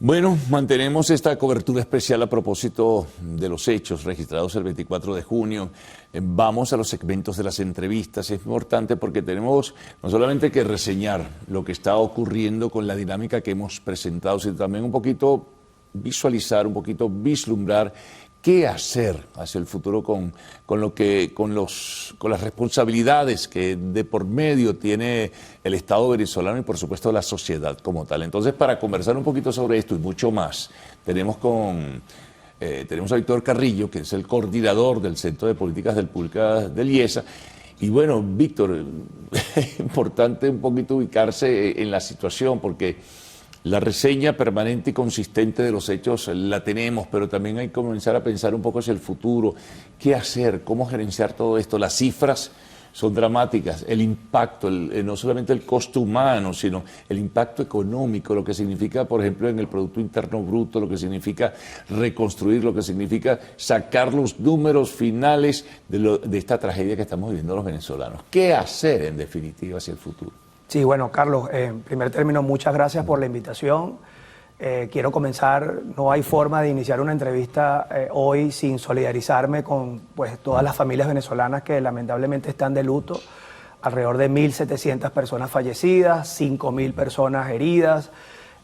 Bueno, mantenemos esta cobertura especial a propósito de los hechos registrados el 24 de junio. Vamos a los segmentos de las entrevistas. Es importante porque tenemos no solamente que reseñar lo que está ocurriendo con la dinámica que hemos presentado, sino también un poquito visualizar, un poquito vislumbrar qué hacer hacia el futuro con las responsabilidades que de por medio tiene el Estado venezolano y por supuesto la sociedad como tal. Entonces, para conversar un poquito sobre esto y mucho más, tenemos a Víctor Carrillo, que es el coordinador del Centro de Políticas Públicas del IESA. Y bueno, Víctor, es importante un poquito ubicarse en la situación porque la reseña permanente y consistente de los hechos la tenemos, pero también hay que comenzar a pensar un poco hacia el futuro. ¿Qué hacer? ¿Cómo gerenciar todo esto? Las cifras son dramáticas. El impacto, no solamente el costo humano, sino el impacto económico, lo que significa, por ejemplo, en el Producto Interno Bruto, lo que significa reconstruir, lo que significa sacar los números finales de esta tragedia que estamos viviendo los venezolanos. ¿Qué hacer, en definitiva, hacia el futuro? Sí, bueno, Carlos, en primer término, muchas gracias por la invitación. Quiero comenzar, no hay forma de iniciar una entrevista hoy sin solidarizarme con todas las familias venezolanas que lamentablemente están de luto. Alrededor de 1.700 personas fallecidas, 5.000 personas heridas,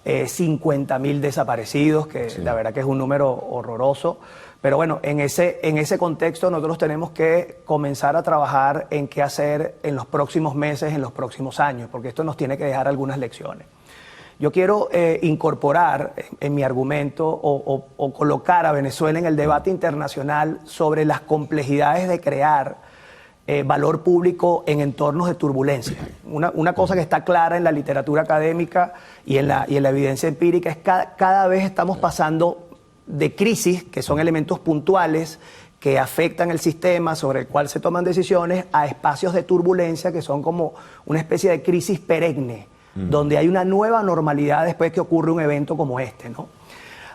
50.000 desaparecidos, que sí, la verdad que es un número horroroso. Pero bueno, en ese contexto nosotros tenemos que comenzar a trabajar en qué hacer en los próximos meses, en los próximos años, porque esto nos tiene que dejar algunas lecciones. Yo quiero incorporar en mi argumento o colocar a Venezuela en el debate internacional sobre las complejidades de crear valor público en entornos de turbulencia. Una cosa que está clara en la literatura académica y en la evidencia empírica es que cada vez estamos pasando de crisis, que son elementos puntuales que afectan el sistema sobre el cual se toman decisiones, a espacios de turbulencia que son como una especie de crisis perenne, donde hay una nueva normalidad después que ocurre un evento como este, ¿no?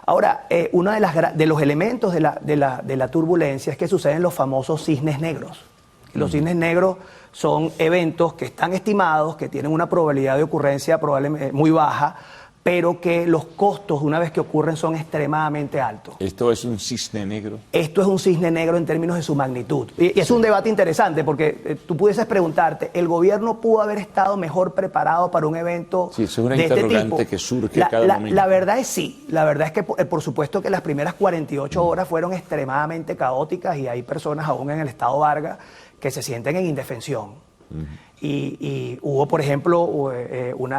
Ahora, uno de los elementos de la turbulencia es que suceden los famosos cisnes negros. Los cisnes negros son eventos que están estimados, que tienen una probabilidad de ocurrencia probablemente muy baja, pero que los costos, una vez que ocurren, son extremadamente altos. ¿Esto es un cisne negro? Esto es un cisne negro en términos de su magnitud. Y es un debate interesante porque tú pudieses preguntarte, ¿el gobierno pudo haber estado mejor preparado para un evento de este tipo? Sí, es una interrogante que surge cada momento. La verdad es sí. La verdad es que, por supuesto, que las primeras 48 horas fueron extremadamente caóticas y hay personas aún en el estado Vargas que se sienten en indefensión. Y hubo, por ejemplo,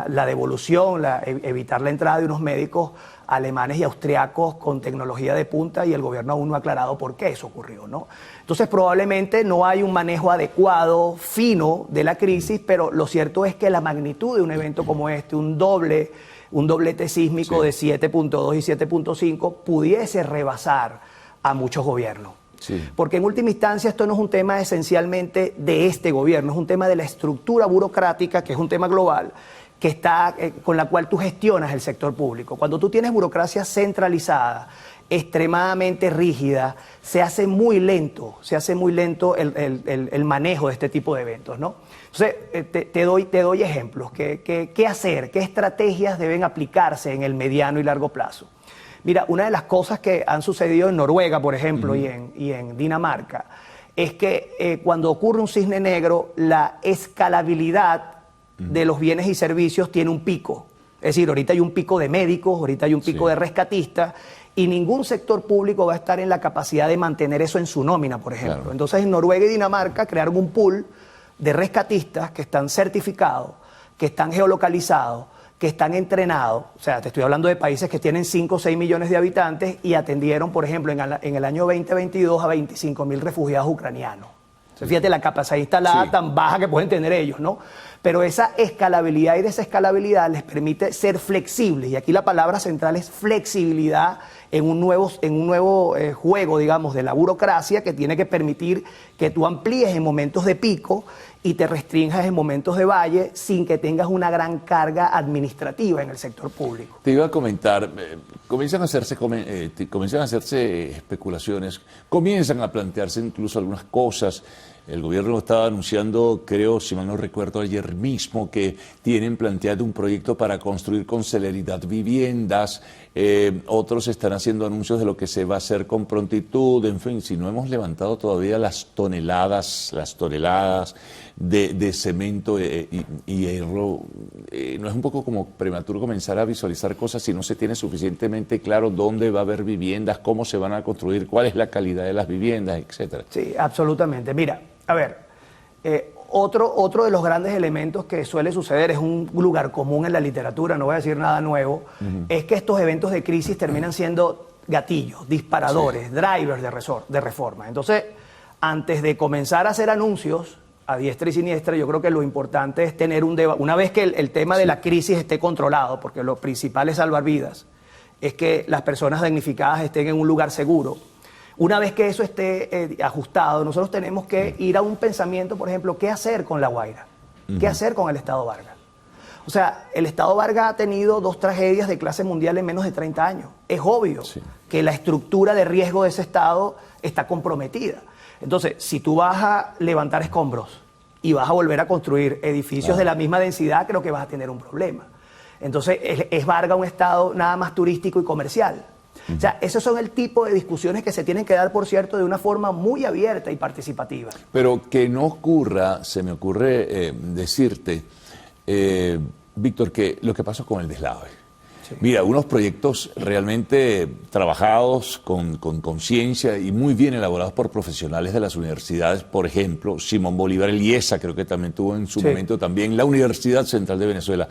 la devolución, evitar la entrada de unos médicos alemanes y austriacos con tecnología de punta, y el gobierno aún no ha aclarado por qué eso ocurrió, ¿no? Entonces, probablemente no hay un manejo adecuado, fino de la crisis, pero lo cierto es que la magnitud de un evento como este, un doblete sísmico de 7.2 y 7.5, pudiese rebasar a muchos gobiernos. Sí. Porque en última instancia esto no es un tema esencialmente de este gobierno, es un tema de la estructura burocrática, que es un tema global, que está, con la cual tú gestionas el sector público. Cuando tú tienes burocracia centralizada, extremadamente rígida, se hace muy lento el manejo de este tipo de eventos, ¿no? Entonces, te doy ejemplos. ¿Qué hacer? ¿Qué estrategias deben aplicarse en el mediano y largo plazo? Mira, una de las cosas que han sucedido en Noruega, por ejemplo, y en Dinamarca, es que cuando ocurre un cisne negro, la escalabilidad de los bienes y servicios tiene un pico. Es decir, ahorita hay un pico de médicos, ahorita hay un pico de rescatistas, y ningún sector público va a estar en la capacidad de mantener eso en su nómina, por ejemplo. Claro. Entonces, en Noruega y Dinamarca crearon un pool de rescatistas que están certificados, que están geolocalizados, que están entrenados. O sea, te estoy hablando de países que tienen 5 o 6 millones de habitantes y atendieron, por ejemplo, en el año 2022 a 25.000 refugiados ucranianos. O sea, fíjate la capacidad instalada tan baja que pueden tener ellos, ¿no? Pero esa escalabilidad y desescalabilidad les permite ser flexibles, y aquí la palabra central es flexibilidad en un nuevo juego, digamos, de la burocracia, que tiene que permitir que tú amplíes en momentos de pico y te restringas en momentos de valle sin que tengas una gran carga administrativa en el sector público. Te iba a comentar, comienzan a hacerse especulaciones, comienzan a plantearse incluso algunas cosas. El gobierno estaba anunciando, creo, si mal no recuerdo, ayer mismo, que tienen planteado un proyecto para construir con celeridad viviendas. Otros están haciendo anuncios de lo que se va a hacer con prontitud. En fin, si no hemos levantado todavía las toneladas de cemento y hierro, ¿no es un poco como prematuro comenzar a visualizar cosas si no se tiene suficientemente claro dónde va a haber viviendas, cómo se van a construir, cuál es la calidad de las viviendas, etcétera? Sí, absolutamente. Mira, a ver, otro de los grandes elementos que suele suceder, es un lugar común en la literatura, no voy a decir nada nuevo, es que estos eventos de crisis terminan siendo gatillos, disparadores, drivers de reforma. Entonces, antes de comenzar a hacer anuncios a diestra y siniestra, yo creo que lo importante es tener un debate. Una vez que el tema de la crisis esté controlado, porque lo principal es salvar vidas, es que las personas damnificadas estén en un lugar seguro. Una vez que eso esté ajustado, nosotros tenemos que ir a un pensamiento, por ejemplo, ¿qué hacer con La Guaira? ¿Qué hacer con el Estado Vargas? O sea, el Estado Vargas ha tenido 2 tragedias de clase mundial en menos de 30 años. Es obvio que la estructura de riesgo de ese Estado está comprometida. Entonces, si tú vas a levantar escombros y vas a volver a construir edificios de la misma densidad, creo que vas a tener un problema. Entonces, es Vargas un Estado nada más turístico y comercial. O sea, esos son el tipo de discusiones que se tienen que dar, por cierto, de una forma muy abierta y participativa. Pero que no ocurra, se me ocurre decirte, Víctor, que lo que pasó con el deslave. Sí. Mira, unos proyectos realmente trabajados con conciencia y muy bien elaborados por profesionales de las universidades, por ejemplo, Simón Bolívar, el IESA, creo que también tuvo en su momento también, la Universidad Central de Venezuela,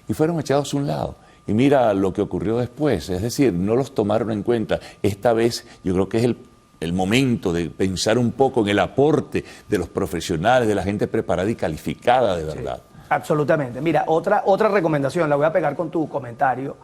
y fueron echados a un lado. Y mira lo que ocurrió después, es decir, no los tomaron en cuenta. Esta vez yo creo que es el momento de pensar un poco en el aporte de los profesionales, de la gente preparada y calificada de verdad. Sí, absolutamente. Mira, otra recomendación, la voy a pegar con tu comentario,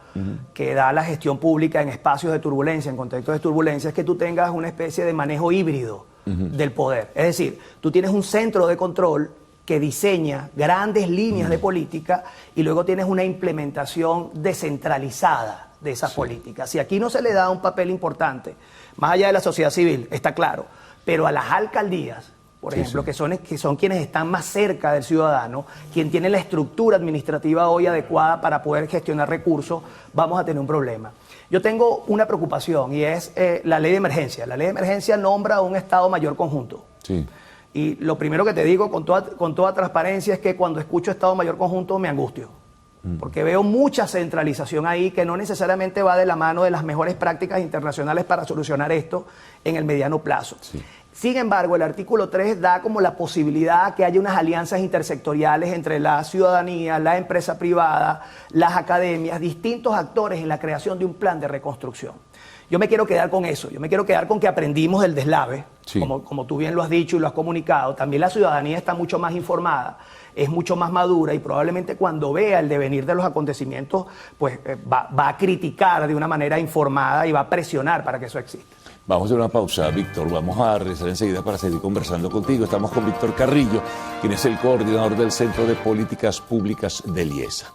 que da la gestión pública en espacios de turbulencia, en contextos de turbulencia, es que tú tengas una especie de manejo híbrido del poder. Es decir, tú tienes un centro de control que diseña grandes líneas de política y luego tienes una implementación descentralizada de esas políticas. Y aquí no se le da un papel importante, más allá de la sociedad civil, está claro, pero a las alcaldías, por ejemplo, que son quienes están más cerca del ciudadano, quien tiene la estructura administrativa hoy adecuada para poder gestionar recursos, vamos a tener un problema. Yo tengo una preocupación y es la ley de emergencia. La ley de emergencia nombra un Estado Mayor Conjunto. Sí. Y lo primero que te digo con toda transparencia es que cuando escucho Estado Mayor Conjunto me angustio, porque veo mucha centralización ahí que no necesariamente va de la mano de las mejores prácticas internacionales para solucionar esto en el mediano plazo. Sí. Sin embargo, el artículo 3 da como la posibilidad que haya unas alianzas intersectoriales entre la ciudadanía, la empresa privada, las academias, distintos actores en la creación de un plan de reconstrucción. Yo me quiero quedar con eso, yo me quiero quedar con que aprendimos del deslave, como tú bien lo has dicho y lo has comunicado. También la ciudadanía está mucho más informada, es mucho más madura y probablemente cuando vea el devenir de los acontecimientos, pues va a criticar de una manera informada y va a presionar para que eso exista. Vamos a hacer una pausa, Víctor. Vamos a regresar enseguida para seguir conversando contigo. Estamos con Víctor Carrillo, quien es el coordinador del Centro de Políticas Públicas del IESA.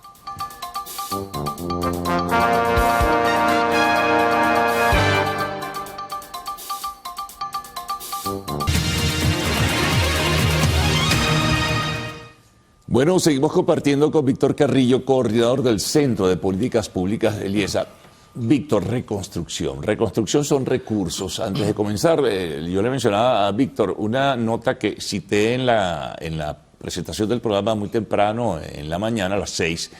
Bueno, seguimos compartiendo con Víctor Carrillo, coordinador del Centro de Políticas Públicas del IESA. Víctor, reconstrucción. Reconstrucción son recursos. Antes de comenzar, yo le mencionaba a Víctor una nota que cité en la presentación del programa muy temprano, en la mañana, a las 6,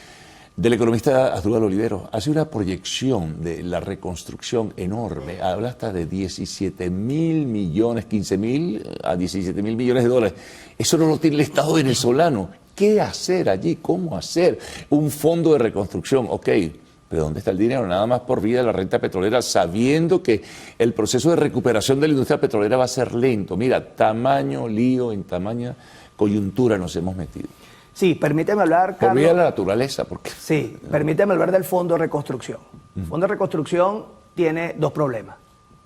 del economista Asdrúbal Olivero. Hace una proyección de la reconstrucción enorme. Habla hasta de 17 mil millones, 15 mil a 17 mil millones de dólares. Eso no lo tiene el Estado venezolano. ¿Qué hacer allí? ¿Cómo hacer? Un fondo de reconstrucción, ok. ¿Pero dónde está el dinero? Nada más por vía de la renta petrolera, sabiendo que el proceso de recuperación de la industria petrolera va a ser lento. Mira, tamaño lío, en tamaña coyuntura nos hemos metido. Sí, permíteme hablar, Carlos. Por vía de la naturaleza, porque... Sí, permíteme hablar del Fondo de Reconstrucción. El Fondo de Reconstrucción tiene 2 problemas.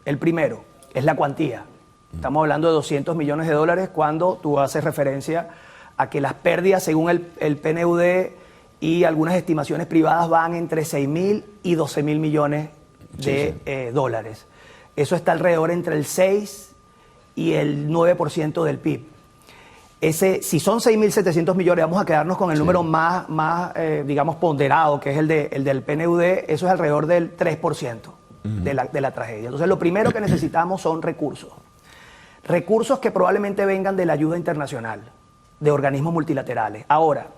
El primero es la cuantía. Estamos hablando de 200 millones de dólares cuando tú haces referencia a que las pérdidas, según el PNUD y algunas estimaciones privadas, van entre 6.000 y 12.000 millones de dólares. Eso está alrededor entre el 6 y el 9% del PIB. si son 6.700 millones, vamos a quedarnos con el número más digamos, ponderado, que es el del PNUD, eso es alrededor del 3% de la tragedia. Entonces, lo primero que necesitamos son recursos. Recursos que probablemente vengan de la ayuda internacional, de organismos multilaterales. Ahora,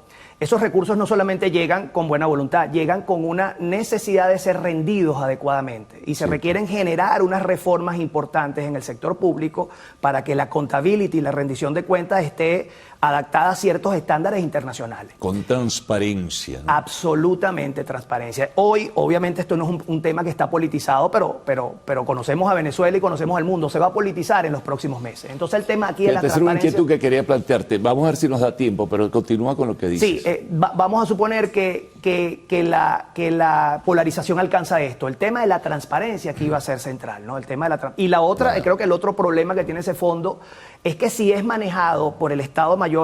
esos recursos no solamente llegan con buena voluntad, llegan con una necesidad de ser rendidos adecuadamente y se requieren generar unas reformas importantes en el sector público para que la accountability y la rendición de cuentas esté adaptada a ciertos estándares internacionales. Con transparencia, ¿no? Absolutamente transparencia. Hoy, obviamente, esto no es un tema que está politizado, pero conocemos a Venezuela y conocemos al mundo. Se va a politizar en los próximos meses. Entonces, el tema aquí es la transparencia. Es una inquietud que quería plantearte. Vamos a ver si nos da tiempo, pero continúa con lo que dices. Sí, vamos a suponer que la polarización alcanza esto. El tema de la transparencia aquí va a ser central, ¿no? El tema de y la otra, claro. Creo que el otro problema que tiene ese fondo es que si es manejado por el Estado Mayor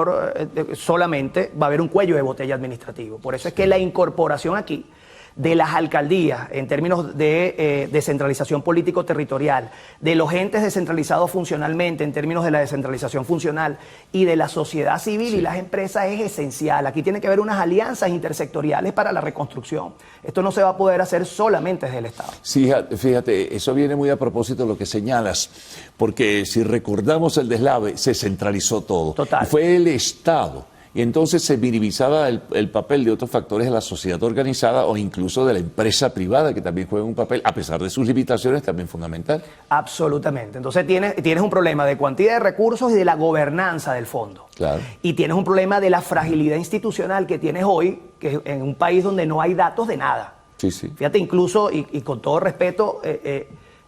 solamente, va a haber un cuello de botella administrativo. Por eso es que la incorporación aquí de las alcaldías en términos de descentralización político-territorial, de los entes descentralizados funcionalmente en términos de la descentralización funcional y de la sociedad civil y las empresas es esencial. Aquí tiene que haber unas alianzas intersectoriales para la reconstrucción. Esto no se va a poder hacer solamente desde el Estado. Sí, fíjate, eso viene muy a propósito de lo que señalas, porque si recordamos el deslave, se centralizó todo. Total. Fue el Estado. Y entonces se minimizaba el papel de otros factores de la sociedad organizada o incluso de la empresa privada, que también juega un papel, a pesar de sus limitaciones, también fundamental. Absolutamente. Entonces tienes un problema de cuantía de recursos y de la gobernanza del fondo. Claro. Y tienes un problema de la fragilidad institucional que tienes hoy, que en un país donde no hay datos de nada. Sí, sí. Fíjate, incluso, y con todo respeto,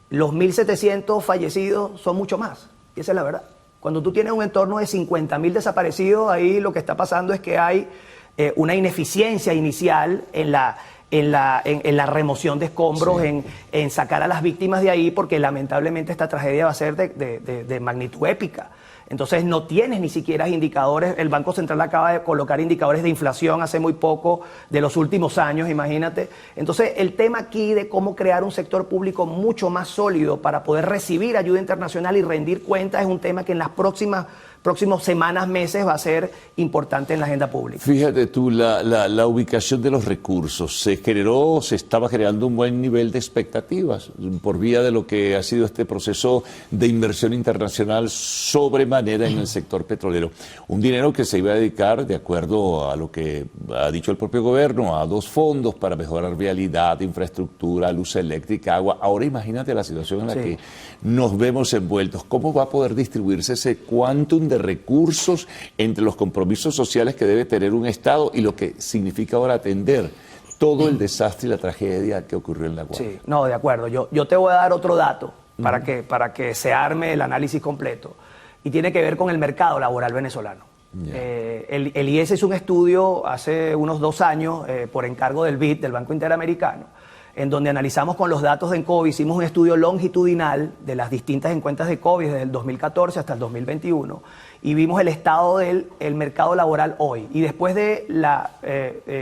los 1.700 fallecidos son mucho más. Y esa es la verdad. Cuando tú tienes un entorno de 50.000 desaparecidos, ahí lo que está pasando es que hay una ineficiencia inicial en la remoción de escombros, sí. en sacar a las víctimas de ahí, porque lamentablemente esta tragedia va a ser de magnitud épica. Entonces no tienes ni siquiera indicadores. El Banco Central acaba de colocar indicadores de inflación hace muy poco, de los últimos años, imagínate. Entonces el tema aquí de cómo crear un sector público mucho más sólido para poder recibir ayuda internacional y rendir cuentas es un tema que en las próximas semanas, meses va a ser importante en la agenda pública. Fíjate tú, la ubicación de los recursos. Se estaba generando un buen nivel de expectativas por vía de lo que ha sido este proceso de inversión internacional sobremanera en el sector petrolero. Un dinero que se iba a dedicar, de acuerdo a lo que ha dicho el propio gobierno, a 2 fondos para mejorar vialidad, infraestructura, luz eléctrica, agua. Ahora imagínate la situación en la que nos vemos envueltos. ¿Cómo va a poder distribuirse ese quantum de recursos entre los compromisos sociales que debe tener un Estado y lo que significa ahora atender todo el desastre y la tragedia que ocurrió en La Guaira? Sí, no, de acuerdo. Yo te voy a dar otro dato para que se arme el análisis completo. Y tiene que ver con el mercado laboral venezolano. El IES hizo un estudio hace unos 2 años por encargo del BID, del Banco Interamericano, en donde analizamos con los datos de COVID, hicimos un estudio longitudinal de las distintas encuestas de COVID desde el 2014 hasta el 2021 y vimos el estado del mercado laboral hoy. Y después de la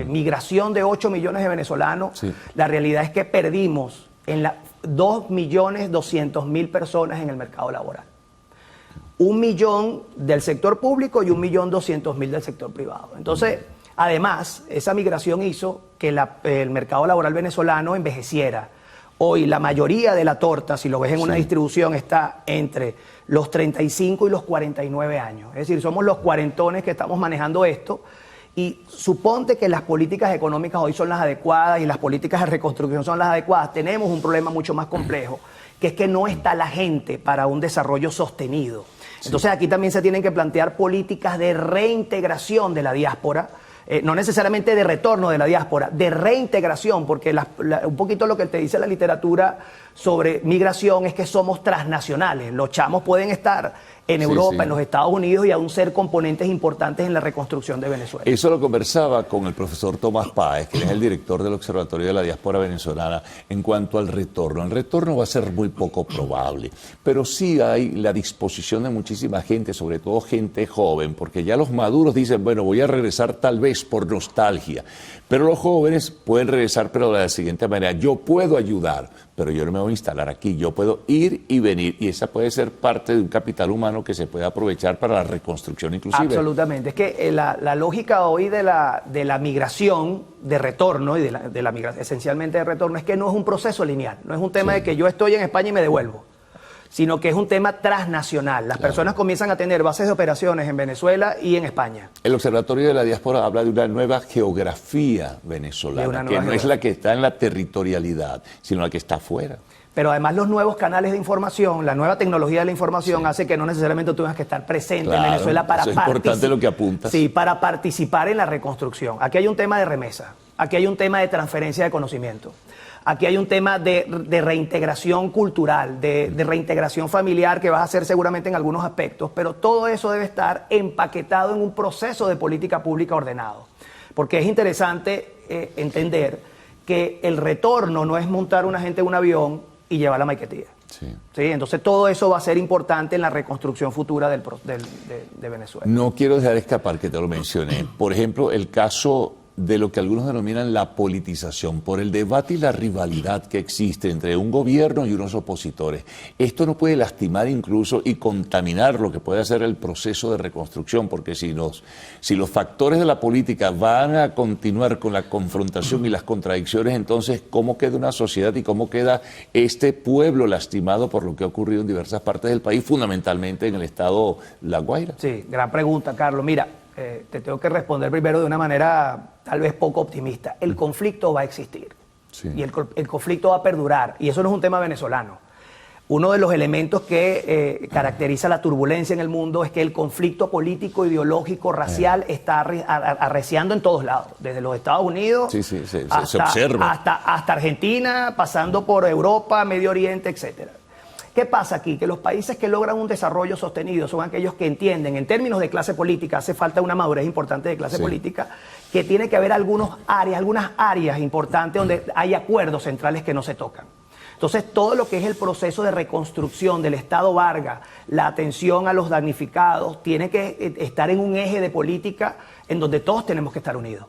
migración de 8 millones de venezolanos, la realidad es que perdimos 2.200.000 personas en el mercado laboral. 1 millón del sector público y 1.200.000 del sector privado. Entonces, además, esa migración hizo que el mercado laboral venezolano envejeciera. Hoy la mayoría de la torta, si lo ves en una distribución, está entre los 35 y los 49 años. Es decir, somos los cuarentones que estamos manejando esto. Y suponte que las políticas económicas hoy son las adecuadas y las políticas de reconstrucción son las adecuadas. Tenemos un problema mucho más complejo, que es que no está la gente para un desarrollo sostenido. Entonces aquí también se tienen que plantear políticas de reintegración de la diáspora, no necesariamente de retorno de la diáspora, de reintegración, porque un poquito lo que te dice la literatura sobre migración es que somos transnacionales. Los chamos pueden estar en Europa, en los Estados Unidos y aún ser componentes importantes en la reconstrucción de Venezuela. Eso lo conversaba con el profesor Tomás Páez, que es el director del Observatorio de la Diáspora Venezolana, en cuanto al retorno. El retorno va a ser muy poco probable, pero sí hay la disposición de muchísima gente, sobre todo gente joven, porque ya los maduros dicen, bueno, voy a regresar tal vez por nostalgia, pero los jóvenes pueden regresar, pero de la siguiente manera: yo puedo ayudar, pero yo no me voy a instalar aquí, yo puedo ir y venir, y esa puede ser parte de un capital humano que se puede aprovechar para la reconstrucción inclusive. Absolutamente, es que la lógica hoy de la migración, de retorno, y de la migración esencialmente de retorno, es que no es un proceso lineal, no es un tema de que yo estoy en España y me devuelvo, sino que es un tema transnacional. Las personas comienzan a tener bases de operaciones en Venezuela y en España. El Observatorio de la Diáspora habla de una nueva geografía venezolana, que no es la que está en la territorialidad, sino la que está afuera. Pero además los nuevos canales de información, la nueva tecnología de la información hace que no necesariamente tú tengas que estar presente en Venezuela para eso es importante lo que apuntas. Sí, para participar en la reconstrucción. Aquí hay un tema de remesa, aquí hay un tema de transferencia de conocimiento. Aquí hay un tema de reintegración cultural, de reintegración familiar que vas a hacer seguramente en algunos aspectos, pero todo eso debe estar empaquetado en un proceso de política pública ordenado. Porque es interesante entender que el retorno no es montar una gente en un avión y llevarla a Maiquetía. Sí. Entonces todo eso va a ser importante en la reconstrucción futura de Venezuela. No quiero dejar escapar que te lo mencioné. Por ejemplo, el caso de lo que algunos denominan la politización, por el debate y la rivalidad que existe entre un gobierno y unos opositores. Esto no puede lastimar incluso y contaminar lo que puede hacer el proceso de reconstrucción, porque si los factores de la política van a continuar con la confrontación y las contradicciones, entonces, ¿cómo queda una sociedad y cómo queda este pueblo lastimado por lo que ha ocurrido en diversas partes del país, fundamentalmente en el estado La Guaira? Sí, gran pregunta, Carlos. Mira, te tengo que responder primero de una manera tal vez poco optimista. El conflicto va a existir y el conflicto va a perdurar, y eso no es un tema venezolano. Uno de los elementos que caracteriza la turbulencia en el mundo es que el conflicto político, ideológico, racial está arreciando en todos lados, desde los Estados Unidos se observa. hasta Argentina, pasando por Europa, Medio Oriente, etcétera. ¿Qué pasa aquí? Que los países que logran un desarrollo sostenido son aquellos que entienden, en términos de clase política, hace falta una madurez importante de clase política, que tiene que haber algunas áreas importantes donde hay acuerdos centrales que no se tocan. Entonces, todo lo que es el proceso de reconstrucción del Estado Vargas, la atención a los damnificados, tiene que estar en un eje de política en donde todos tenemos que estar unidos.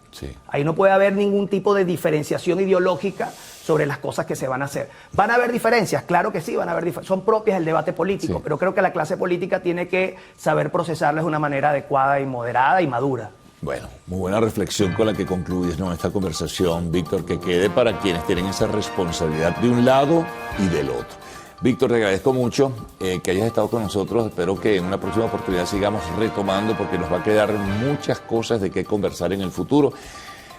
Ahí no puede haber ningún tipo de diferenciación ideológica sobre las cosas que se van a hacer. ¿Van a haber diferencias? Claro que sí, van a haber diferencias. Son propias del debate político, pero creo que la clase política tiene que saber procesarlas de una manera adecuada y moderada y madura. Bueno, muy buena reflexión con la que concluyes, ¿no?, esta conversación, Víctor, que quede para quienes tienen esa responsabilidad de un lado y del otro. Víctor, te agradezco mucho que hayas estado con nosotros. Espero que en una próxima oportunidad sigamos retomando, porque nos va a quedar muchas cosas de qué conversar en el futuro.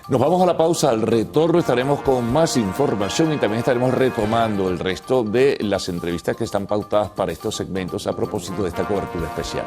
Nos vamos a la pausa. Al retorno estaremos con más información y también estaremos retomando el resto de las entrevistas que están pautadas para estos segmentos a propósito de esta cobertura especial.